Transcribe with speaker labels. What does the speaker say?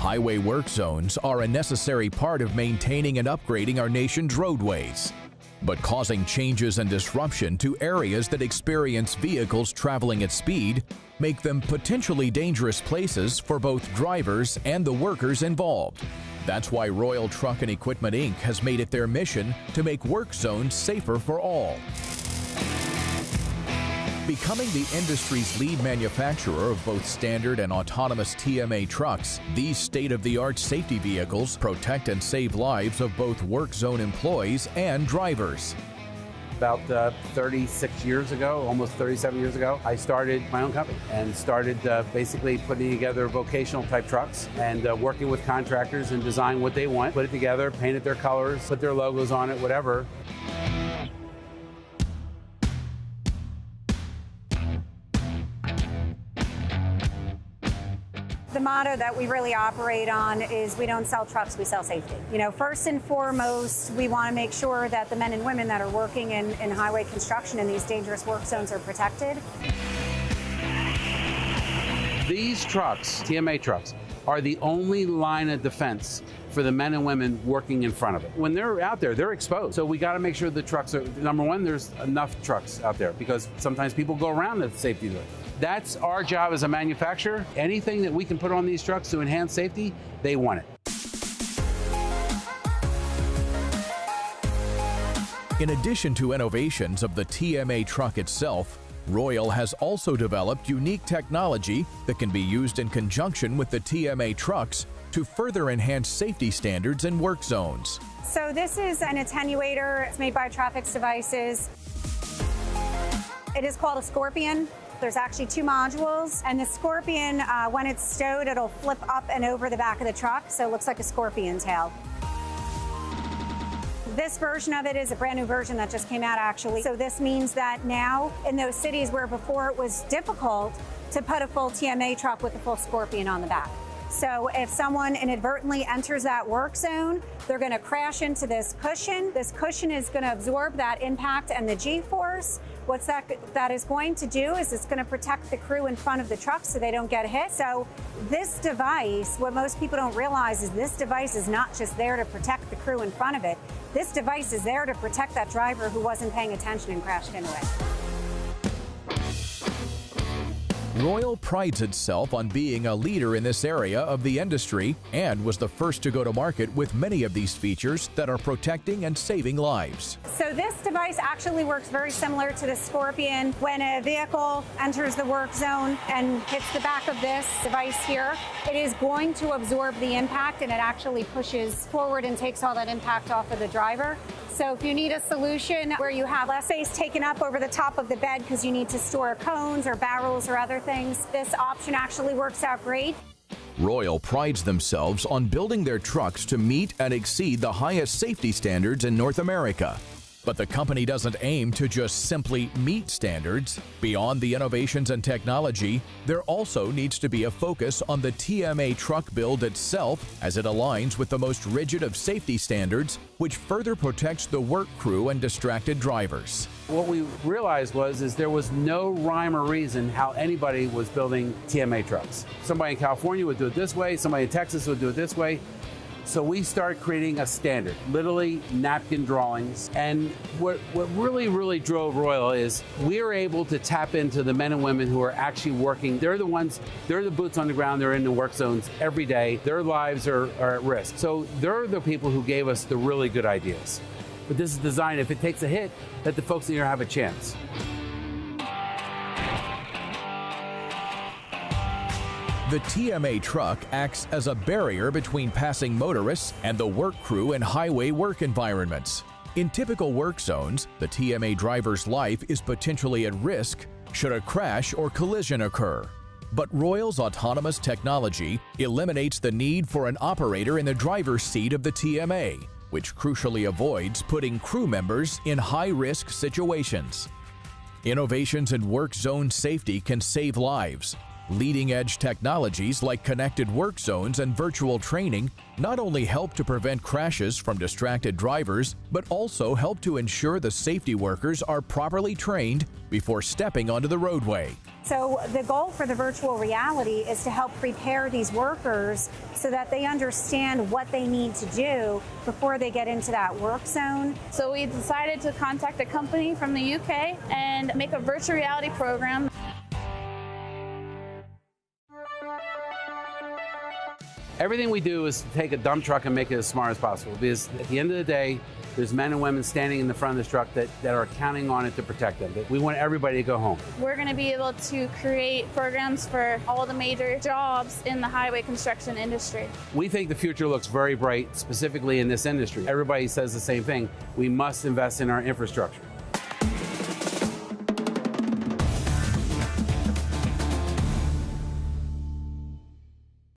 Speaker 1: Highway work zones are a necessary part of maintaining and upgrading our nation's roadways. But causing changes and disruption to areas that experience vehicles traveling at speed make them potentially dangerous places for both drivers and the workers involved. That's why Royal Truck and Equipment Inc. has made it their mission to make work zones safer for all. Becoming the industry's lead manufacturer of both standard and autonomous TMA trucks, these state-of-the-art safety vehicles protect and save lives of both work zone employees and drivers.
Speaker 2: About 36 years ago, almost 37 years ago, I started my own company and started basically putting together vocational type trucks and working with contractors and design what they want, put it together, painted their colors, put their logos on it, whatever.
Speaker 3: The motto that we really operate on is we don't sell trucks, we sell safety. You know, first and foremost, we want to make sure that the men and women that are working in highway construction in these dangerous work zones are protected.
Speaker 2: These trucks, TMA trucks, are the only line of defense for the men and women working in front of it. When they're out there, they're exposed. So we got to make sure the trucks are, number one, there's enough trucks out there because sometimes people go around the safety limit. That's our job as a manufacturer. Anything that we can put on these trucks to enhance safety, they want it.
Speaker 1: In addition to innovations of the TMA truck itself, Royal has also developed unique technology that can be used in conjunction with the TMA trucks to further enhance safety standards in work zones.
Speaker 3: So this is an attenuator. It's made by Trafix Devices. It is called a Scorpion. There's actually two modules, and the Scorpion, when it's stowed, it'll flip up and over the back of the truck, so it looks like a scorpion tail. This version of it is a brand new version that just came out, actually. So this means that now, in those cities where before it was difficult to put a full TMA truck with a full Scorpion on the back. So if someone inadvertently enters that work zone, they're going to crash into this cushion. This cushion is going to absorb that impact and the G-force. What that is going to do is it's going to protect the crew in front of the truck so they don't get hit. So this device, what most people don't realize is this device is not just there to protect the crew in front of it. This device is there to protect that driver who wasn't paying attention and crashed into it.
Speaker 1: Royal prides itself on being a leader in this area of the industry and was the first to go to market with many of these features that are protecting and saving lives.
Speaker 3: So this device actually works very similar to the Scorpion. When a vehicle enters the work zone and hits the back of this device here, it is going to absorb the impact and it actually pushes forward and takes all that impact off of the driver. So if you need a solution where you have less space taken up over the top of the bed because you need to store cones or barrels or other things, this option actually works out great.
Speaker 1: Royal prides themselves on building their trucks to meet and exceed the highest safety standards in North America. But the company doesn't aim to just simply meet standards. Beyond the innovations and technology, there also needs to be a focus on the TMA truck build itself as it aligns with the most rigid of safety standards, which further protects the work crew and distracted drivers.
Speaker 2: What we realized is there was no rhyme or reason how anybody was building TMA trucks. Somebody in California would do it this way, somebody in Texas would do it this way. So we started creating a standard, literally napkin drawings. And what really drove Royal is we are able to tap into the men and women who are actually working. They're the boots on the ground, they're in the work zones every day. Their lives are at risk. So they're the people who gave us the really good ideas. But this is designed, if it takes a hit, that the folks in here have a chance.
Speaker 1: The TMA truck acts as a barrier between passing motorists and the work crew in highway work environments. In typical work zones, the TMA driver's life is potentially at risk should a crash or collision occur. But Royal's autonomous technology eliminates the need for an operator in the driver's seat of the TMA, which crucially avoids putting crew members in high-risk situations. Innovations in work zone safety can save lives. Leading-edge technologies like connected work zones and virtual training not only help to prevent crashes from distracted drivers, but also help to ensure the safety workers are properly trained before stepping onto the roadway.
Speaker 3: So the goal for the virtual reality is to help prepare these workers so that they understand what they need to do before they get into that work zone.
Speaker 4: So we decided to contact a company from the UK and make a virtual reality program.
Speaker 2: Everything we do is take a dump truck and make it as smart as possible, because at the end of the day, there's men and women standing in the front of this truck that are counting on it to protect them. We want everybody to go home.
Speaker 4: We're going to be able to create programs for all the major jobs in the highway construction industry.
Speaker 2: We think the future looks very bright, specifically in this industry. Everybody says the same thing. We must invest in our infrastructure.